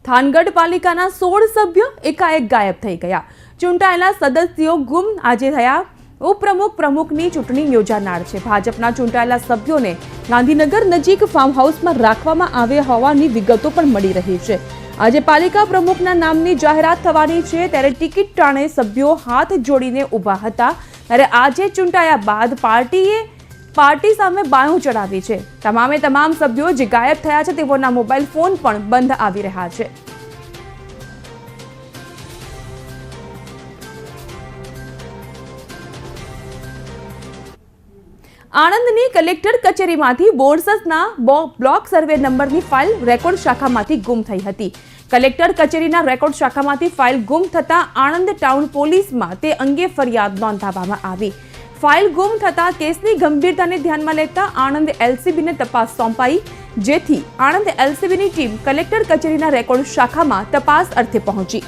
થાનગઢ પાલિકાના 16 સભ્યો એકાએક ગાયબ થઈ ગયા। ચૂંટાયેલા સદસ્યો ગુમ આજે થયા। ઉપપ્રમુખ પ્રમુખની ચૂંટણી યોજાનાર છે। ભાજપના ચૂંટાયેલા સભ્યોને ગાંધીનગર નજીક ફાર્મ હાઉસમાં રાખવામાં આવ્યા હોવાની વિગતો પણ મળી રહી છે। આજે પાલિકા પ્રમુખના નામની જાહેરાત થવાની છે, ત્યારે ટિકિટ ટાણે સભ્યો હાથ જોડીને ઊભા હતા। ત્યારે આજે ચૂંટાયા બાદ પાર્ટી સામે બાયું ચડાવી છે। તમામ સભ્યો જે ગાયબ થયા છે તેઓના મોબાઈલ ફોન પણ બંધ આવી રહ્યા છે। આણંદની કલેક્ટર કચેરીમાંથી બોર્ડસના બ્લોક સર્વે નંબરની ફાઇલ રેકોર્ડ શાખામાંથી ગુમ થઈ હતી। કલેક્ટર કચેરીના રેકોર્ડ શાખામાંથી ફાઇલ ગુમ થતા આણંદ ટાઉન પોલીસમાં તે અંગે ફરિયાદ નોંધાવવામાં આવી। ફાઇલ ગુમ થતા કેસની ગંભીરતાને ધ્યાનમાં લેતા આણંદ એલસીબીને તપાસ સોંપાઈ, જેથી આણંદ એલસીબીની ટીમ કલેક્ટર કચેરીના રેકોર્ડ શાખામાં તપાસ અર્થે પહોંચી।